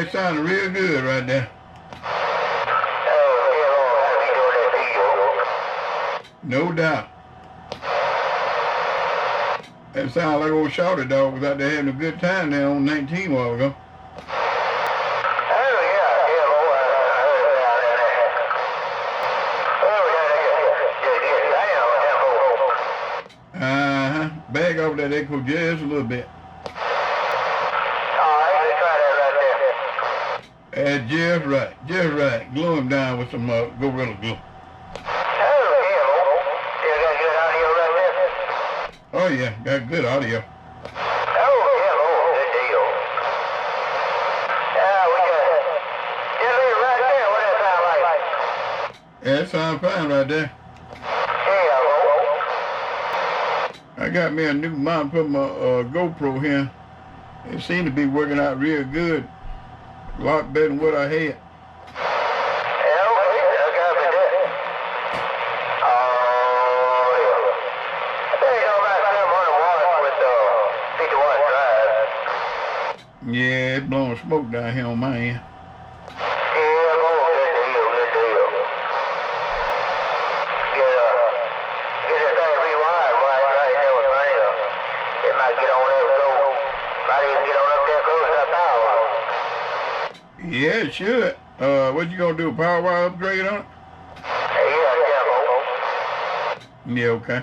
that sounded real good right there. No doubt. That sounds like old Shawty Dawg was out there having a good time there on 19 a while ago. Bag off that echo just a little bit. Alright, let's try that right there. That's just right. Glue him down with some Gorilla Glue. Oh yeah, got good audio. Good deal. Yeah, we got just leave it right there. What that sound like? Yeah, that sounds fine right there. I got me a new mount for my GoPro here. It seemed to be working out real good. A lot better than what I had. Yeah, it's blowing smoke down here on my end. Yeah, it should. What you gonna do? Power wire upgrade on it? Yeah, okay.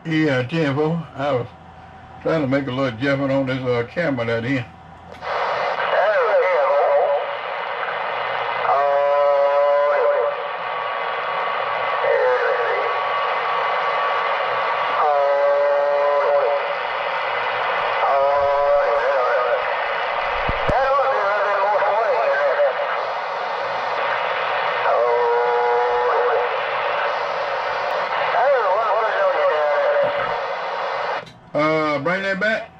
Yeah, Tempo. I was trying to make a little adjustment on this camera that in. Bring that back?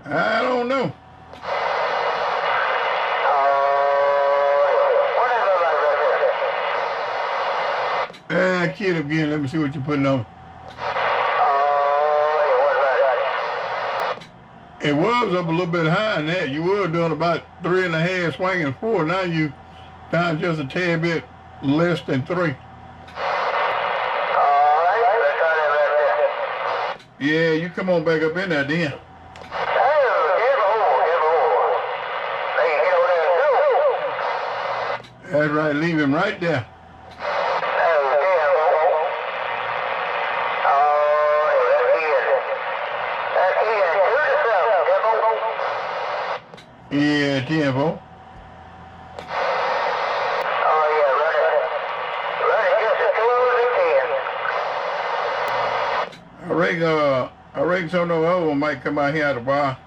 I don't know. Kid again, let me see what you're putting on. It was up a little bit higher than that. You were doing about 3.5 swinging 4. Now you down just a tad bit less than 3. Yeah, you come on back up in there then. That's right, leave him right there. Yeah, Tempo. I reckon some of the other one might come out here at a while.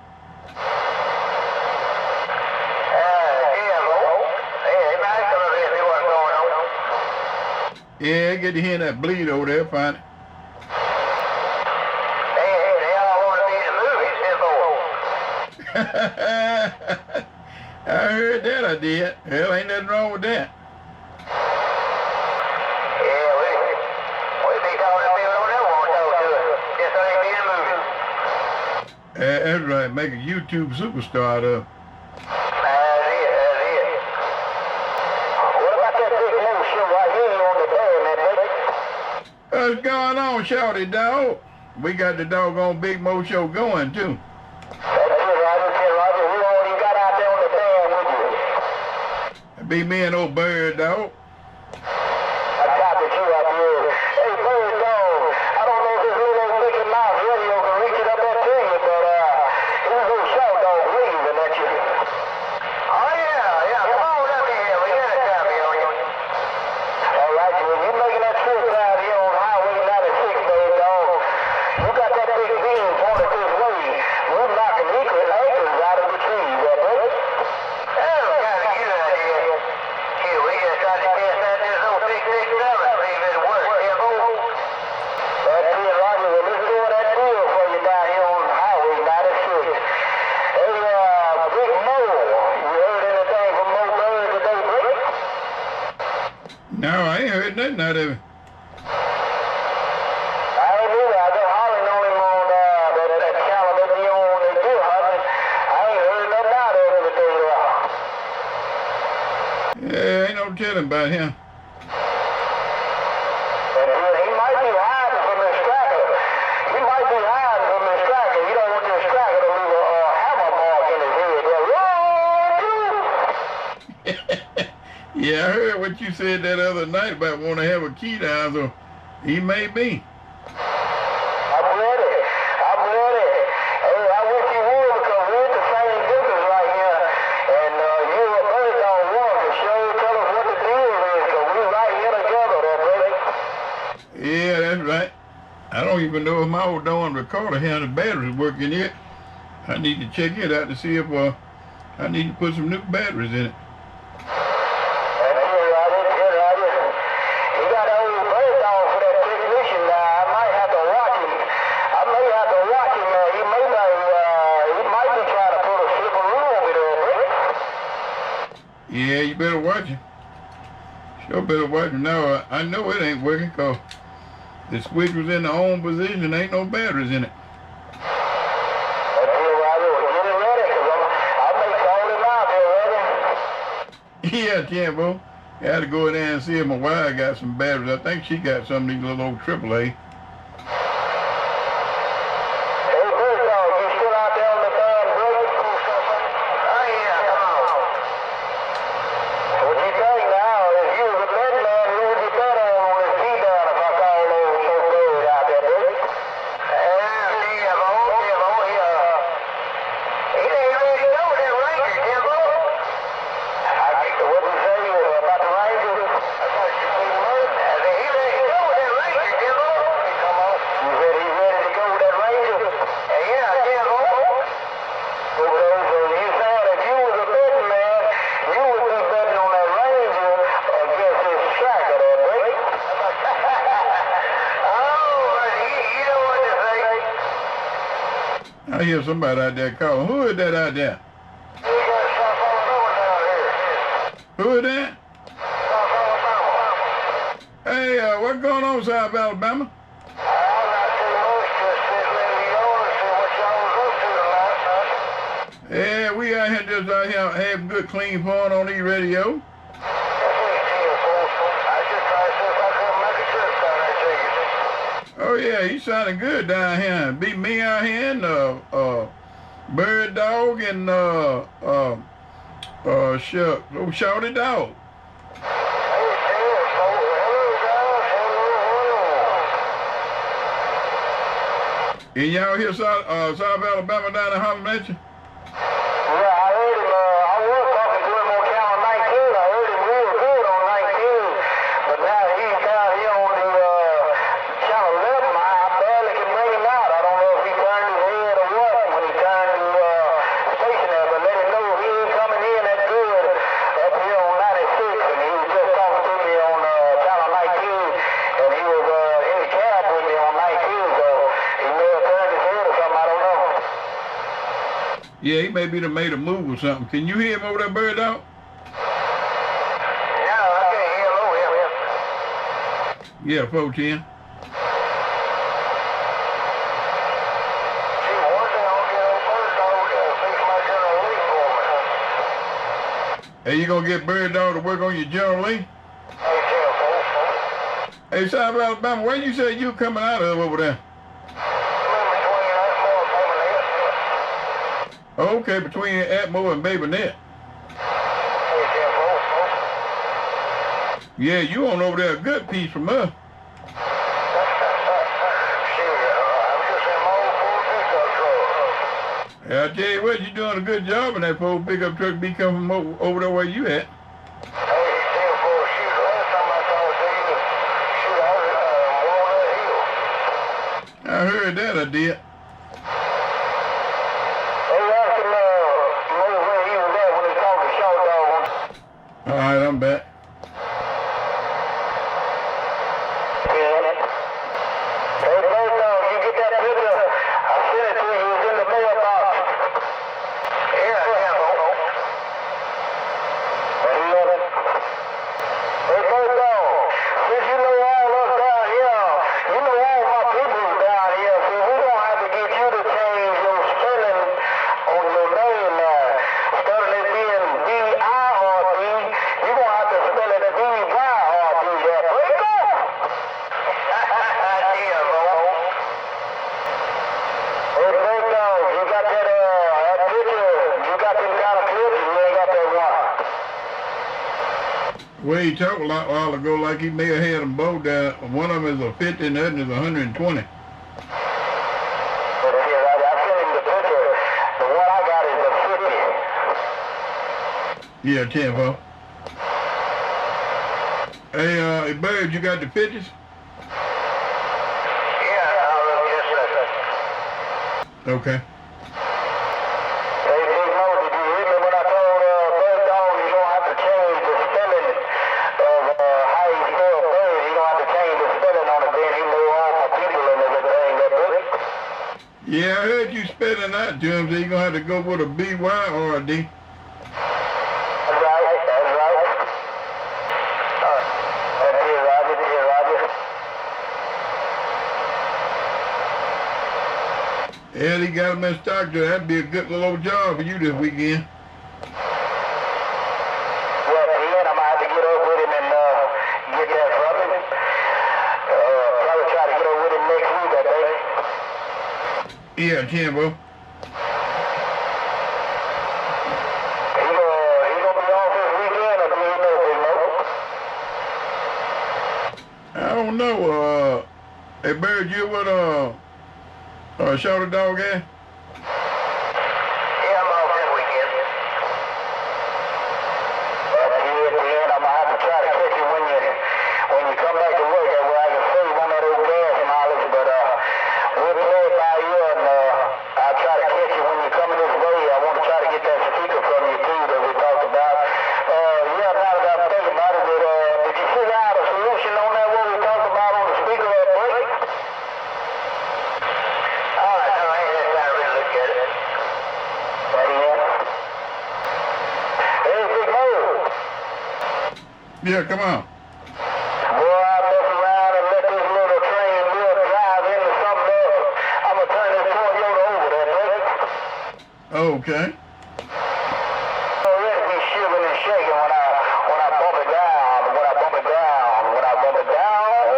Yeah, get to hear that bleed over there, find it. They all want to be in the movies, I heard that, I did. Hell, ain't nothing wrong with that. That's right, make a YouTube superstar out of. That's it. What about that big low show right here on the band, man, What's going on, Shawty Dawg? We got the doggone Big Mo show going, too. That's it, Roger. Who all you got out there on the band with you? Be me and old Bird, dog. I copy you up here. Hey, Bird Dog, I don't know if this little Mickey Mouse radio can reach it up there to you, but here's little Shawty Dawg waving at you. Oh, yeah. Come on up here. We got a copy on you. All right, you making that trip out here on Highway 96, Bird Dog. You got that big beam pointed this way. We're knocking acres out of the trees, that boy. That'll kind of get out here. Here, we just tried to test out this old 667, see if it works, Tempo. That's it, Roger. Well, let's do that deal for you down here on Highway 96. Hey, Big Mo, you heard anything from Mo Bird today, Brick? No, I ain't heard nothing out of it. don't tell him about him. And he might be hiding from this cracker. He might be hiding from this cracker. You don't want this cracker to leave a hammer mark in his head. Yeah, I heard what you said that other night about wanting to have a key down, so he may be. I'm ready. I'm ready. Hey, I wish you would, because we're at the same business right here. And you a bird dog one for sure. Tell us what the deal is, because we're right here together there, buddy. Yeah, that's right. I don't even know if my old darn recorder has the batteries working yet. I need to check it out to see if I need to put some new batteries in it. You got an old bird dog for that technician now. I might have to watch him. I may have to watch him now. He might be trying to put a slipperoo over there, buddy. Yeah, you better watch it. Sure better watch it. Now, I know it ain't working because the switch was in the on position. Ain't no batteries in it. Yeah, Jimbo. I had to go in there and see if my wife got some batteries. I think she got some of these little old AAA. Hey, Bird Dog, you still out there on the band, brother? Oh, yeah, come on. What you think now? If you was a bet man, who would you bet on this key down if I call those so bird out there, buddy? He ain't ready to go with that Ranger, Jimbo. What did you say about the Ranger? I thought you said murder. I said he ready to go with that Ranger, Jimbo. Come on. You said he's ready to go with that Ranger? Yeah, Jimbo. So you said if you was a betting man, you would be betting on that Ranger against this tracker there, buddy. Oh, but you know what to say. I hear somebody out there calling. Who is that out there? We got South Alabama down here. Who is that? South Alabama. Hey, what's going on, South Alabama? Not too much, just sitting in the yard and see what y'all was up to tonight, son. Yeah, we out here just out here having good clean fun on these radio. I just tried to see if I couldn't make a trip down there to you. Oh yeah, you sounding good down here. Beat me out here and Bird Dog and Shawty Dawg. And y'all hear South Alabama down there hollering at you? Yeah, I heard him. I was talking to him on channel 19. I heard him real good on 19. But now he's down here on the channel 11. I barely can bring him out. I don't know if he turned his head or what when he turned the station there. But let him know he ain't coming in that good up here on 96. And he was just talking to me on channel 19. And he was in the cab with me on 19. So he may have turned his head or something. I don't know. Yeah, he may be done made a move or something. Can you hear him over there, Bird Dog? Yeah, I can't hear him over here. Yeah, 410. See, one thing I'll get on Bird Dog to fix my general leak for me. Hey, you gonna get Bird Dog to work on your General Lee? Hey, Tim, folks. Hey, South Alabama, where you say you coming out of over there? Okay, between Atmo and Baby Net. Yeah, you on over there a good piece from us. Yeah, I tell you what, you doing a good job in that Ford pickup truck be coming from over there where you at. I heard that, I did. All right, I'm back. Instead of it being D-I-R-D, you're going to have to Well, he talked a while ago like he may have had them both down. One of them is a 50 and the other is 120. Yeah, 10 4. Hey, Bird, you got the 50s? Yes, sir. Okay. Hey, Big Mo, did you hear me when I told Bird Dog you don't have to change the spelling of how you spell bird? You don't have to change the spelling on it, then he knew all my people and everything, that book. Yeah, I heard you spelling out to him, so you're going to have to go with a B-Y or a D. That's right, that's right. That's it, Roger, dear Roger. Yeah, he got him in Stockton. That'd be a good little old job for you this weekend. Well, at the end, I'm going to have to get up with him and get that from him. Probably try to get up with him next week, I think. Yeah, Timbo. He gonna be off this weekend, or do you know, Big Mo? I don't know. Hey, Bird, you what Shawty Dawg at? Yeah, I'm off this weekend. At the end, I'm gonna have to try to catch you when you come back to work. That way I can save on that old gas mileage. But we'll play it by you, and I'll try to catch you when you come this way. I want to try to get that speaker from you too that we talked about. Yeah, now that I'm thinking about it, did you figure out a solution on that what we talked about on the speaker at break? All right, no, I ain't had time to really look at it. Hey, Big Mo. Yeah, come on. Boy, I mess around and let this little train wheel drive into something else. I'm gonna turn this Toyota over there, baby. Okay. Oh, it'll be shivering and shaking when I bump it down, when I bump it down, when I bump it down.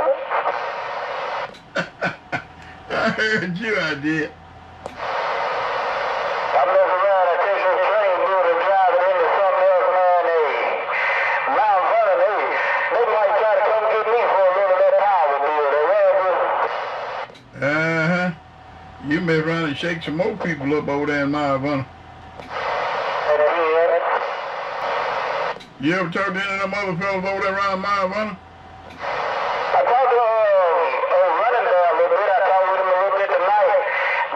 I heard you, I did. I mess around and take this train wheel and drive it into something else, man. Mount Vernon, they might try to come get me for a little of that power bill. They will. Uh-huh. You may run and shake some more people up over there in Mount. You ever talked to any of them other fellas over there around Mount? I talked to running there a little bit. I talked with him a little bit tonight.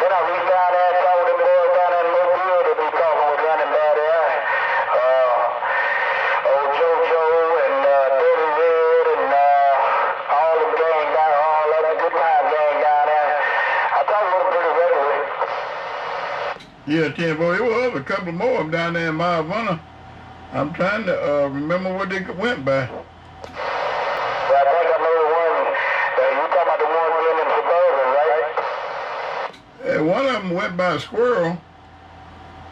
Then I reached down there and talked with them boys down there in Mobile to be talking with running down there. Old JoJo and Dirty Red and all the gang down, all of the good time gang down there. I talked with them pretty regularly. Yeah, Timbo. There was a couple more of them down there in Mount. I'm trying to remember what they went by. Well, I think I know the one. You talking about the one being in Suburban, right? One of them went by a squirrel,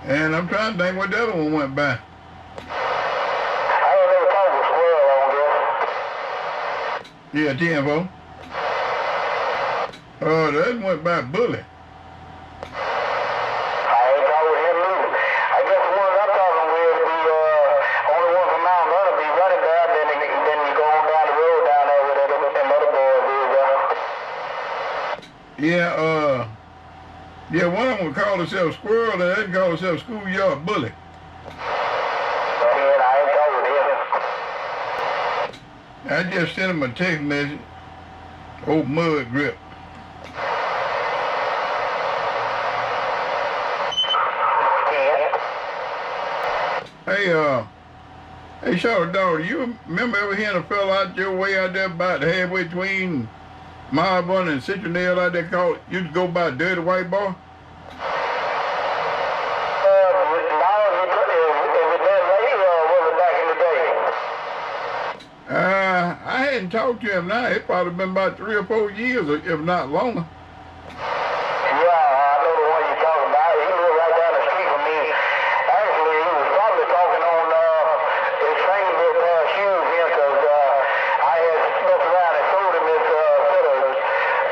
and I'm trying to think what the other one went by. I ain't never talked with Squirrel on this. Yeah, Timbo. The other one went by Bully. Yeah, one of them would call themselves Squirrel, and they call themselves Schoolyard Bully. Man, I ain't I talking with him. just sent him a text message. Old mud grip. Yeah. Hey, Shawty Dawg, you remember ever hearing a fella out your way out there about halfway between Marvin and Citronelle out there called, used to go by Dirty White Boy? I hadn't talked to him now. It probably been about 3 or 4 years, if not longer. Yeah, I know the one you're talking about. He lived right down the street from me. Actually, he was probably talking on his same pair of shoes here, because I had messed around and sold him his set of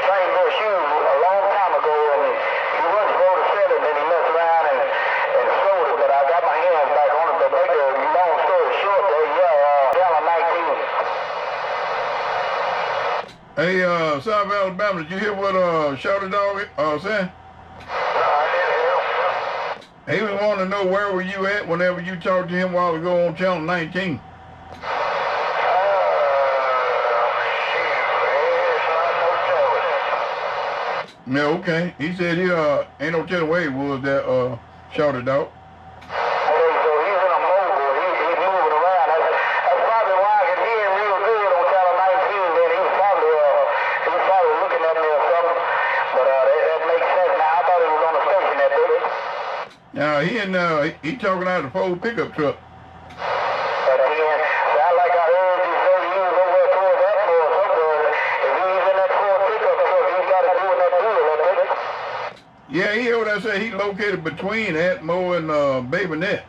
same pair of shoes a long time ago, and he wasn't supposed to sell it, and then he messed around and sold it, but I got my hands back on it. But make a long story short, yeah, down in 19 Hey, South Alabama, did you hear what Shawty Dawg said? No, I didn't hear. He was wanting to know where were you at whenever you talked to him a while ago on Channel 19. Yeah, okay. He said he ain't no telling where he was that Shawty Dawg. Okay, so he's in a mobile. He's moving around. That's probably why I could hear him real good on Channel 19. Then he was probably looking at me or something. But that makes sense now. I thought he was on the station that day. Now he talking out of the Ford pickup truck. But then, sound like I heard you say he was over towards that or something. If he's in that Ford pickup truck, he's got to do that deal, I think. Yeah, he heard I say he located between Atmo and Baby Net.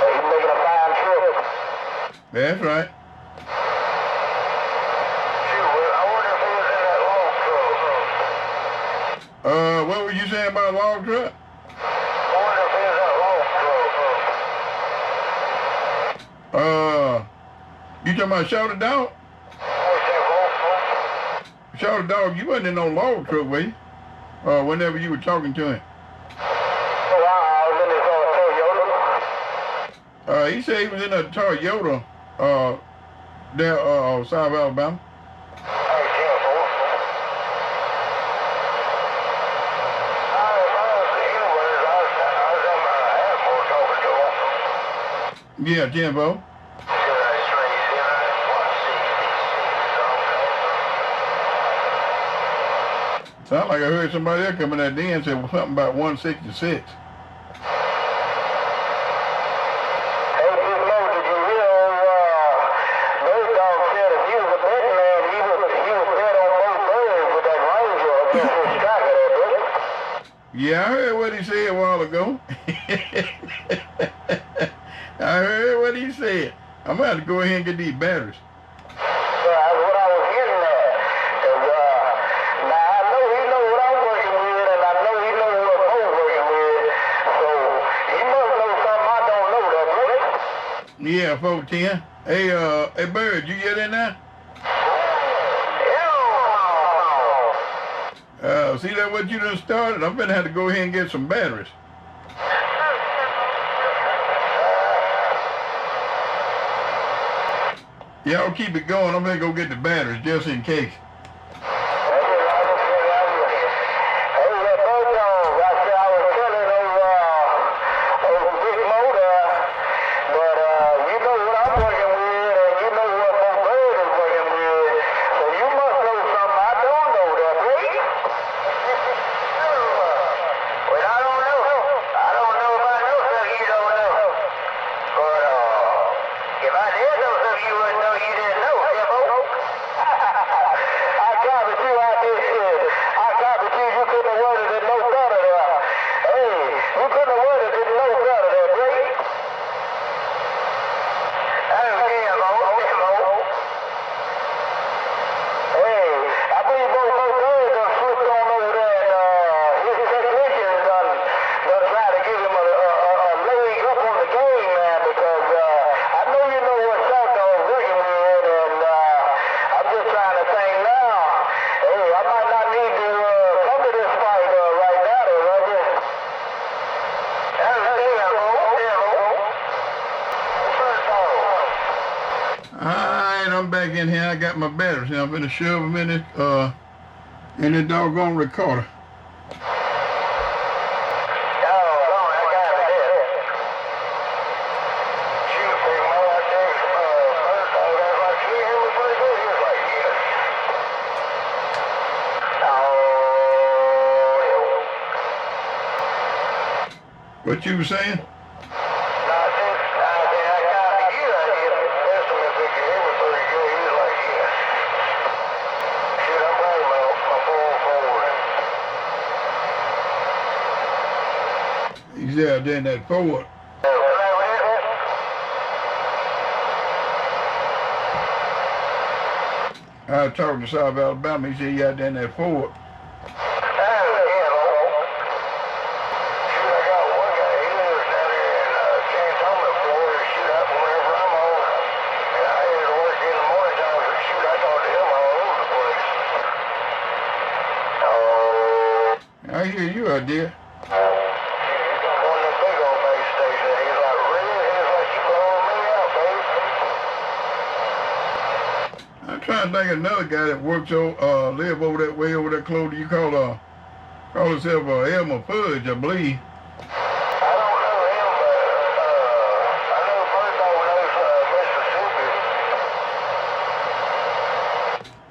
He's making a fine trip. That's right. Shoot, I wonder if he was in that long truck. What were you saying about a log truck? I wonder if he was in that long truck. You talking about Shawty Dawg? Shawty Dawg, you wasn't in no log truck, were you? Whenever you were talking to him. I was in his Toyota. He said he was in a Toyota, there, South Alabama. Yeah, Jimbo. Sound like I heard somebody else coming at the end and said something about 166. Hey, Big Mo, did you hear Bird Dog said if he was a betting man, he would bet on both birds with that Ranger against his striker there, brother. Yeah, I heard what he said a while ago. I heard what he said. I'm about to go ahead and get these batteries. Yeah, that's what I was getting at. 'Cause, now I know he know what I'm working with, and I know he know what Mo's working with. So he must know something I don't know, that brother. Yeah, 410. Hey, Bird, you get in there? See that what you done started? I'm gonna have to go ahead and get some batteries. Y'all keep it going. I'm gonna go get the batteries just in case. I'm back in here. I got my batteries now. I'm gonna shove them in the doggone recorder. What you were saying? He's out there in that Ford. I was talking to South Alabama. He said he out there in that Ford. did. On the big old base station, he's like, really? He's like, you blowing me out, babe. I'm trying to think of another guy that works live over that way over that close. You call himself Elmer Fudge, I believe. I don't know him, but I know Bird Dog knows Mississippi.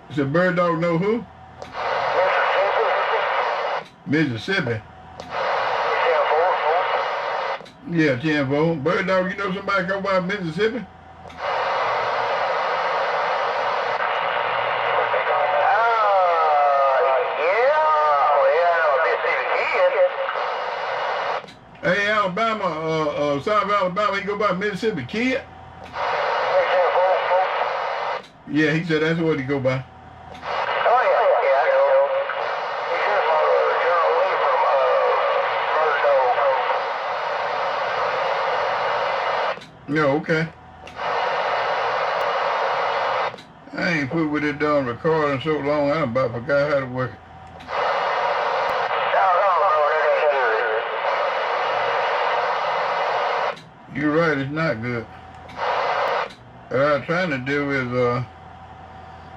You said Bird Dog know who? Mississippi. Mississippi. Yeah, 10-4. Bird Dog, you know somebody go by Mississippi? Hey, Alabama, South Alabama, he go by Mississippi Kid? Yeah, he said that's what he go by. Yeah, okay. I ain't put with it darn recording so long, I about forgot how to work it. You're right, it's not good. What I'm trying to do is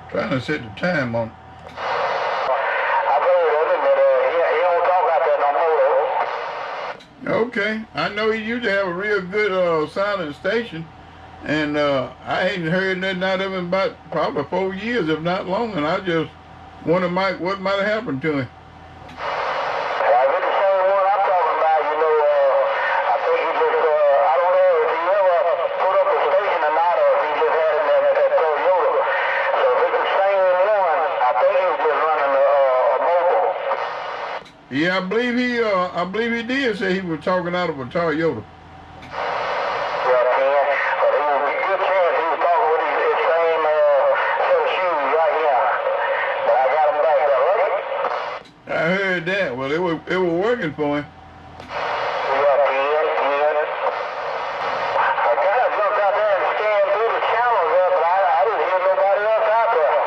trying to set the time on it. I've heard of him, but he don't talk about that no more. Okay, I know he used to have a real good sounding station, and I ain't heard nothing out of him about probably 4 years, if not longer, and I just wonder what might have happened to him. Yeah, I believe he did say he was talking out of a Toyota. Yeah, man. But he was a good chance he was talking with his same set of shoes right here. But I got him back there, right? I heard that. Well, it was working for him. Yeah, man. I kind of jumped out there and scanned through the channels there, but I didn't hear nobody else out there.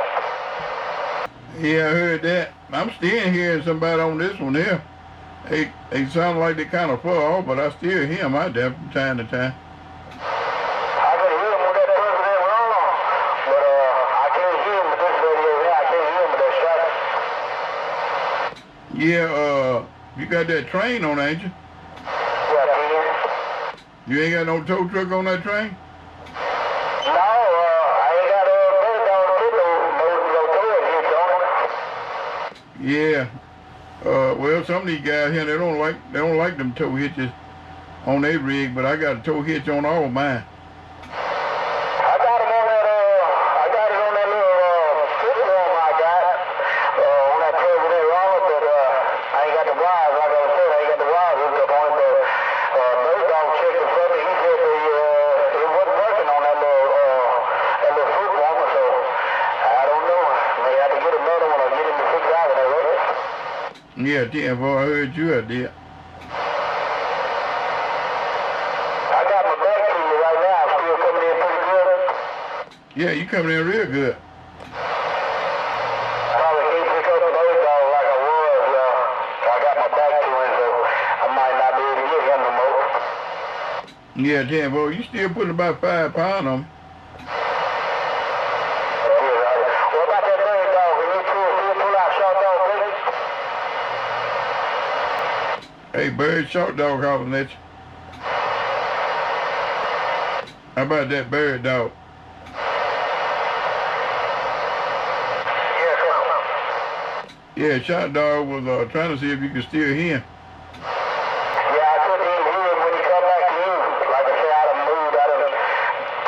Yeah, I heard that. I'm still hearing somebody on this one here. They sound like they kind of far off, but I still hear them out there from time to time. I can hear him with that president wrong, but I can't hear him with this radio here. I can't hear him with that shot. Yeah, you got that train on, ain't you? Yeah, man. You ain't got no tow truck on that train? No, I ain't got a bird dog to put no towing hitch on it. Yeah. Well, some of these guys here, they don't like them tow hitches on their rig, but I got a tow hitch on all mine. I got it on that little football I got on that president roller, but I ain't got the wires. Like I was saying, I ain't got the wires hooked up on it, but bird dog checked it for me. He said it wasn't working on that little football, so I don't know. May have to get another one or get him to fix out of there, right? Yeah, 10-4, I heard you out there. I got my back to you right now. I'm still coming in pretty good. Yeah, you coming in real good. Probably can't pick up the bird dog like I was. I got my back to him, so I might not be able to get him no more. Yeah, 10-4, you still putting about 5 pounds on me. What about that bird dog? When you pull out Shawty Dawg, baby? Hey, Bird, Shawty Dawg hollering at you. How about that Bird Dog? Yeah, Shawty Dawg was trying to see if you could still hear him. Yeah, I couldn't even hear him when he come back to you. Like I said, I done moved, I done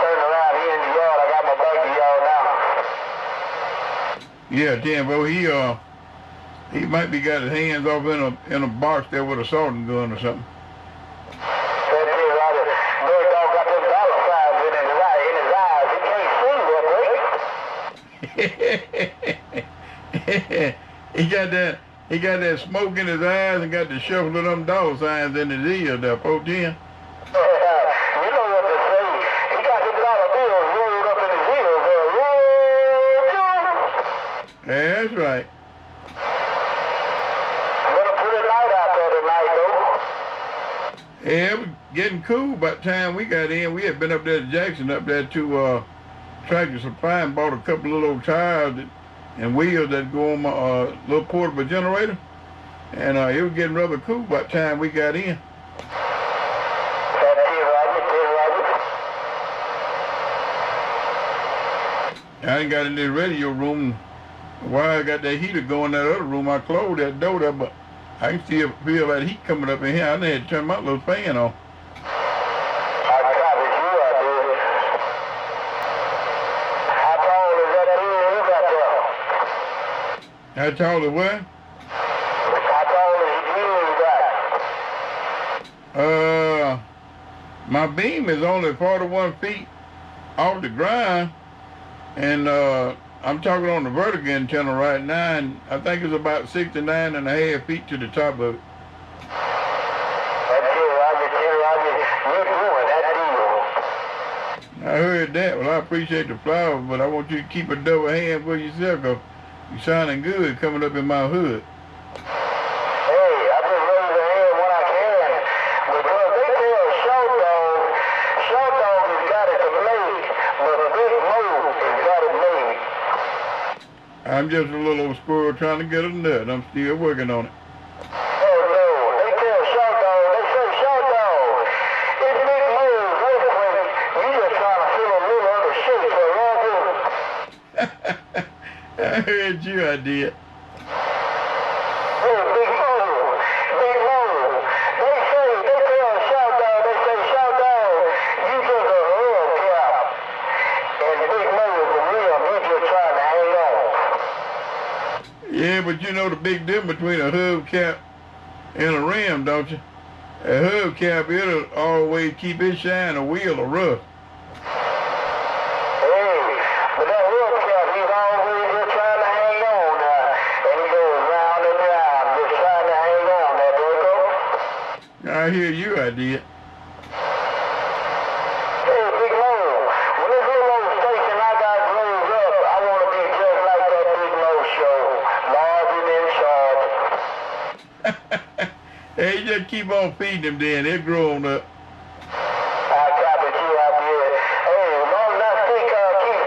turned around here in the yard. I got my back to y'all now. Yeah, 10-4, he might be got his hands off in a box there with a assaulting gun or something. That's it, right? Bird dog got them dollar signs in his eyes. He can't see that, boy. He got that smoke in his eyes and got the shuffle of them dollar signs in his ears there, 410. You know what to say. He got them dollar bills rolled up in his ears. Yeah, that's right. I'm gonna put a light out there Yeah, it was getting cool by the time we got in. We had been up there to Jackson, up there to Tractor Supply, and bought a couple of little tires and wheels that go on my little portable generator. And it was getting rather cool by the time we got in. I ain't got in the radio room. While I got that heater going in that other room, I closed that door there, but I can still feel that heat coming up in here. I had to turn my little fan on. How tall is what? How tall is your My beam is only 41 feet off the ground, and I'm talking on the vertical antenna right now, and I think it's about 69 and a half feet to the top of it. I heard that. Well, I appreciate the flowers, but I want you to keep a double hand for yourself, because you're sounding good coming up in my hood. I'm just a little old squirrel trying to get a nut. I'm still working on it. Oh no, they tell Shawty Dawg, they say Shawty Dawg, it's big moves, earthquake. You just trying to fill a little other shit for a long time. I heard you, I did. Hey, big move, big move. They tell Shawty Dawg, they say Shawty Dawg, you just a hubcap. And big move, the real, you just trying to hang on. Yeah, but you know the big difference between a hubcap and a rim, don't you? A hubcap, it'll always keep its shine, a wheel or rough. Hey, but that hubcap, he's always just trying to hang on now. And he goes round and round, just trying to hang on there, Draco. I hear you, I did. Hey, Big Mo, when this little old station I got grows up, I want to be just like that Big Mo show. Large and in charge. Hey, just keep on feeding them then. They're growing up. I copy you out there. Hey, as long as I keep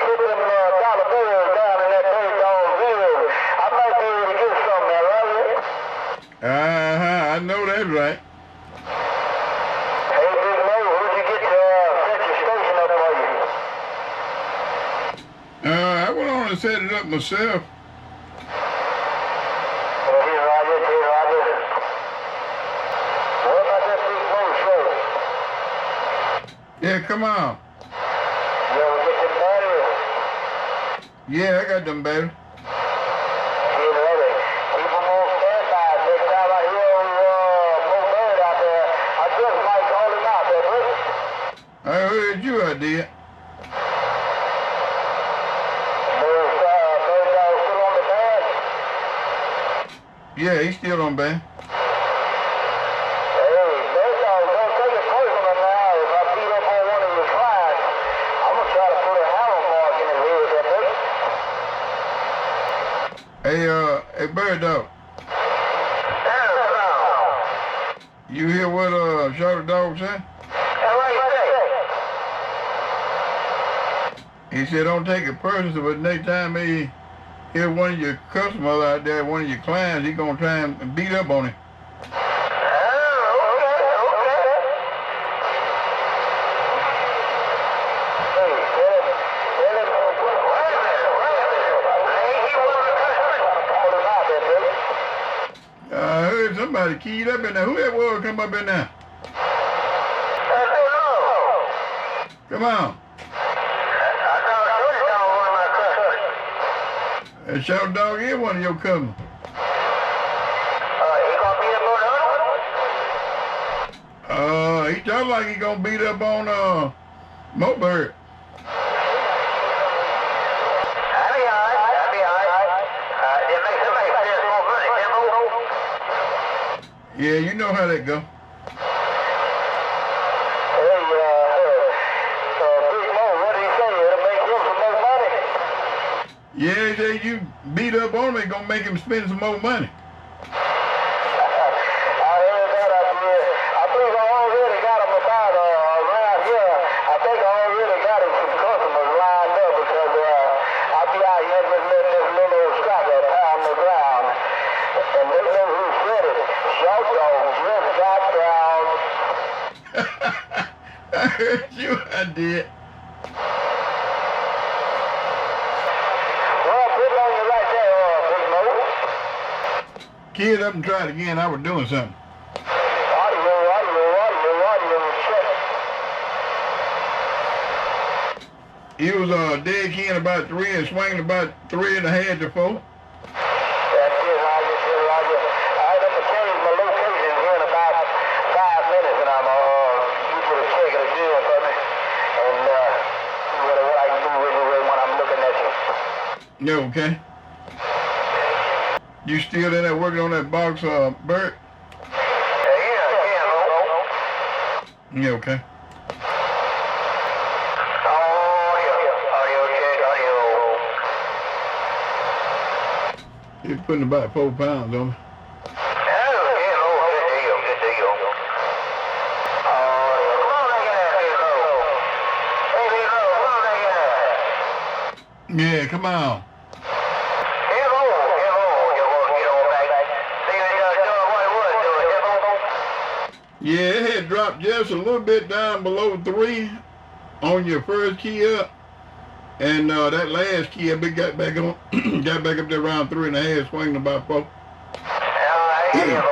slipping dollar bills down in that big dog bill, I might be able to get something there, right? I know that's right. Hey, Big Mo, who'd you get to set your station up for you? I went on and set it up myself. Yeah, come on. You ever get them batteries? Yeah, I got them, baby. Get ready. Keep them on standby. Next time I hear Mo Bird out there, I just might call him out there, bro. I heard you, I did. Bird Dog still on the band? Yeah, he's still on band. Hey, Bird Dog. You hear what Shawty Dawg said? He said don't take it personal, but next time he hear one of your customers out there, one of your clients, he gonna try and beat up on him. I heard somebody keyed up in there. Who that was come up in there? Come on. That Shawty Dawg is one of your customers. He talk like he gonna beat up on Mo Bird. Yeah, you know how that go. Hey, Big Mo, what did he say? It'll make him some more money? Yeah, he said you beat up on him, it's gonna make him spend some more money. I heard that out there. I think I already I did. Well, put it on you right there, Big Mo. Key it up and try it again. I was doing something. Audio, check. He was dead keying about 3 and swinging about 3.5 to 4. That's it, Roger. I'm going to change my location here in about 5 minutes, and I'm you to check it again for me. And what I can do anyway when I'm looking at you. Yeah, okay. You still in there working on that box, Bert? Yeah, okay. You're putting about 4 pounds on me. Yeah, come on. Yeah, it had dropped just a little bit down below 3 on your first key up. And that last key up, it got back on, got back up there around 3.5, swinging about 4. Yeah,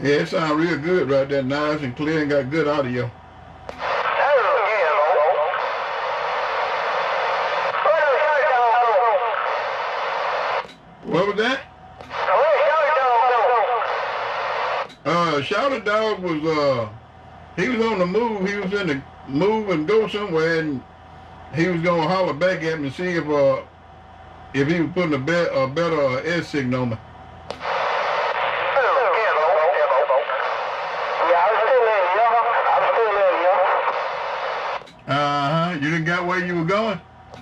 it sounds real good right there, nice and clear, and got good audio. What was that? Shawty Dawg was he was on the move. He was in the move and go somewhere, and he was gonna holler back at me and see if he was putting a better S signal on me. You didn't got where you were going? I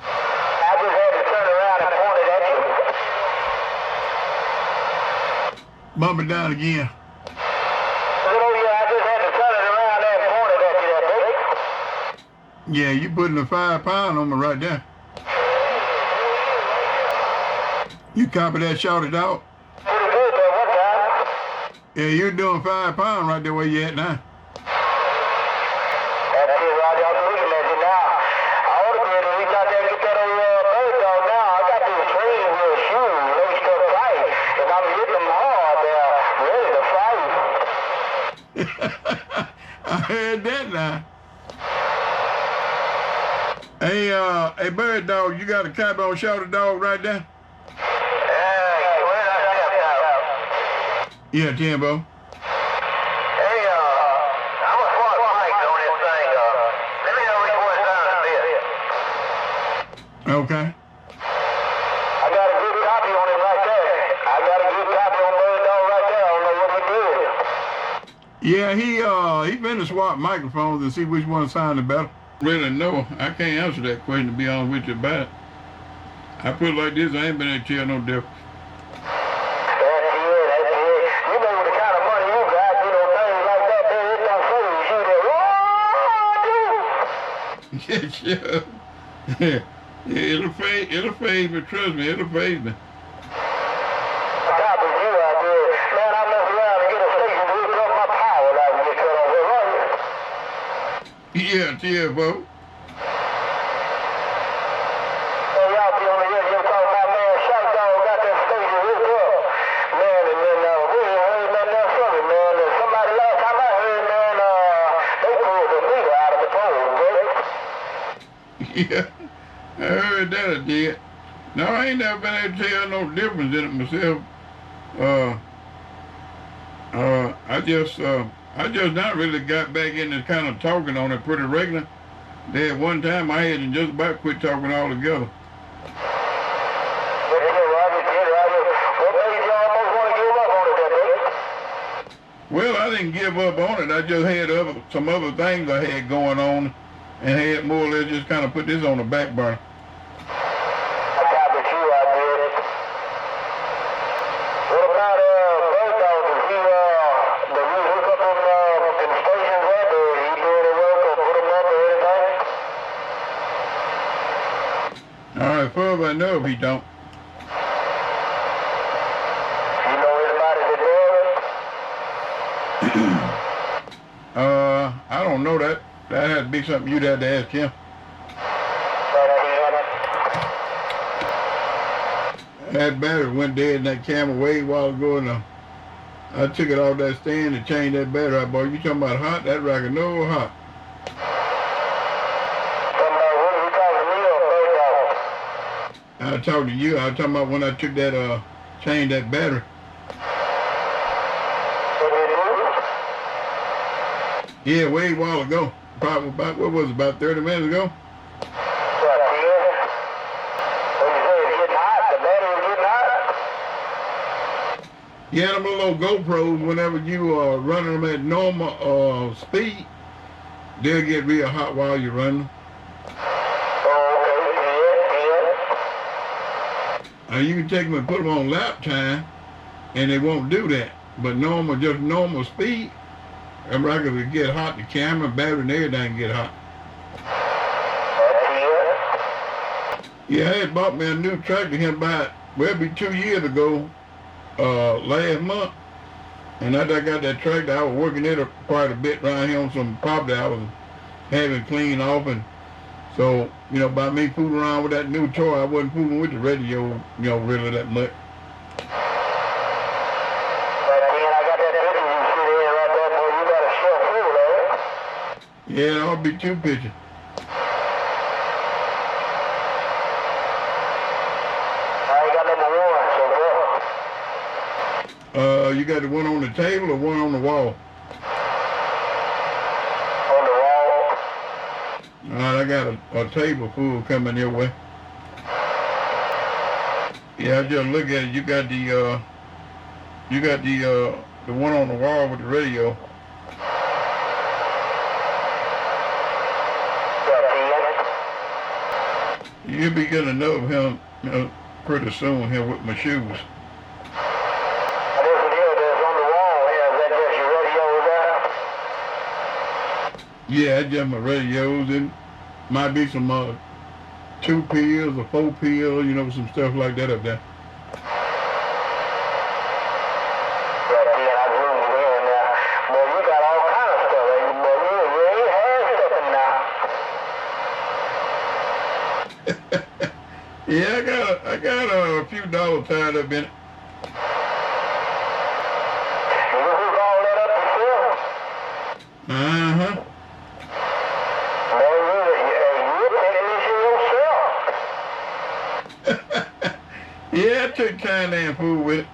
just had to turn around and point it at you. Bump it down again. Yeah, you putting a 5 pound on me right there. You copy that, Shawty Dawg? Pretty good there, what time? Yeah, you're doing 5 pound right there where you at now. That's it, Roger. I'm looking at you now. I ought to be able to reach out there and get that old bird dog now. I got these clean little shoes laced up tight, and I'm hitting them hard. They're ready to fight. I heard that now. Hey, Bird Dog, you got a copy on Shawty Dawg right there? Yeah, Timbo. Hey, I'm a smart mic on this thing. Let me know which one sounds best. Okay. I got a good copy on him right there. I got a good copy on Bird Dog right there. I don't know what he did. Yeah, he been to swap microphones and see which one sounded better. Really, no, I can't answer that question, to be honest with you about it. I put it like this, I ain't been able to tell no difference. That's it. You know the kind of money you got, things like that, it don't phase you. Yeah, sure. Yeah, it'll phase me, trust me, it'll phase me. Top of you out there. Man, I mess around and get a station to hook up my power like we get cut off there, right? Yeah, Timbo. Hey, y'all be on the radio talking about, man, Shawty Dawg got that station hooked up. Man, and then we ain't heard nothing else from it, man. And somebody last time I heard, man, they pulled the meter out of the pole, right? Yeah, I heard that I did. No, I ain't never been able to tell no difference in it myself. I just not really got back into kind of talking on it pretty regular. There at one time I had to just about quit talking altogether. Well, I didn't give up on it. I just had some other things I had going on, and had more or less just kind of put this on the back burner. Further I know if he don't. You know anybody that does? I don't don't know that. That had to be something you'd have to ask him. That battery went dead in that camera way a while ago, and I took it off that stand and changed that battery out, boy. You talking about hot? That rocket no hot. I talked to you. I was talking about when I took that, changed that battery. Yeah, way a while ago. Probably about, what was it, about 30 minutes ago? Yeah, them little GoPros, whenever you are running them at normal speed, they'll get real hot while you're running. You can take them and put them on lap time, and they won't do that. But normal, just normal speed, them rockets will get hot. The camera, battery, and everything get hot. Yeah, I had bought me a new tractor here about, well, it'd be 2 years ago, last month. And after I got that tractor, I was working it quite a bit around here on some property I was having cleaned off. And so, you know, by me fooling around with that new toy, I wasn't fooling with the radio, you know, really that much. Yeah, that'll be 2 pictures. You got the one on the table or one on the wall? On the wall. All right, I got a table full coming your way. Yeah, I just look at it. You got the one on the wall with the radio. You'll be getting to know him, you know, pretty soon here with my shoes. Yeah, that's just my radios, and might be some 2 pills or 4 pills, you know, some stuff like that up there. Yeah, I got a few dollars tied up in it. Uh-huh. Yeah, I took time and fool with it.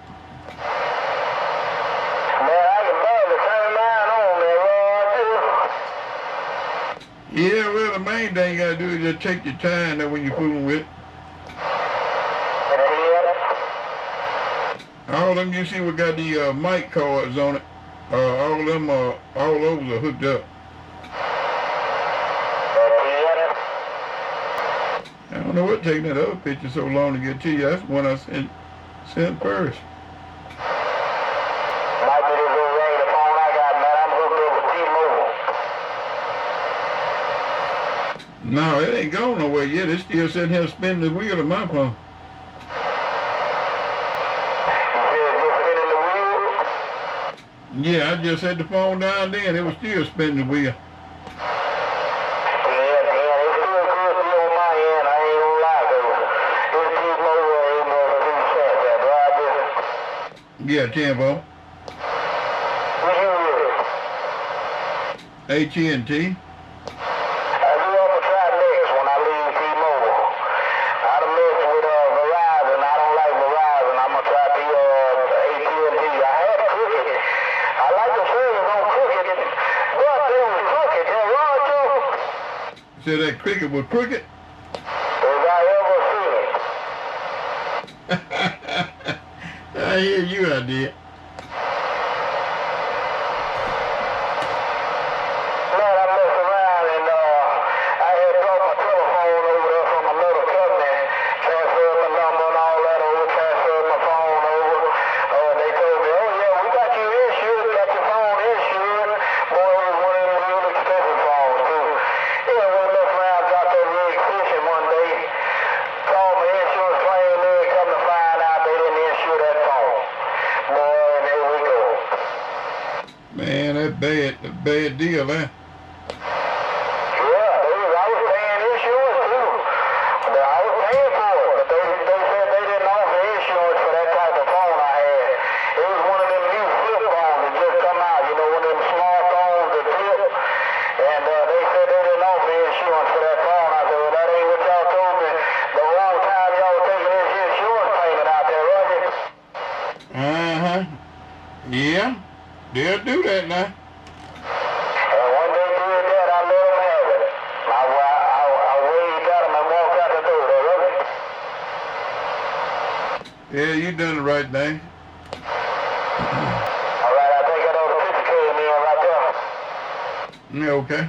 Yeah, well, the main thing you gotta do is just take your time there when you're fooling with it. All of them you see we got the mic cards on it. All of them all those are hooked up. I don't know what taking that other picture so long to get to you. That's the one I sent first. Might be this little regular phone I got, man. I'm hooked up with T-Mobile. No, it ain't going nowhere yet. It's still sitting here spinning the wheel of my phone. Yeah, I just had the phone down there and it was still spinning the wheel. Yeah, Tambo. AT&T. I do have to try next when I leave T-Mobile. I done messed with Verizon. I don't like Verizon. I'm gonna try the AT&T. I had Cricket. I like the service on Cricket, but they was crooked. They wrong too. Said that Cricket was crooked? As I ever seen. I hear you, I did. Bad deal, man. Yeah, they'll do that now. And when they did that, I let them have it. I waved at them and walked out the door. They love it. Yeah, you done the right thing. All right, I think I know the picture came in right there. Yeah, okay.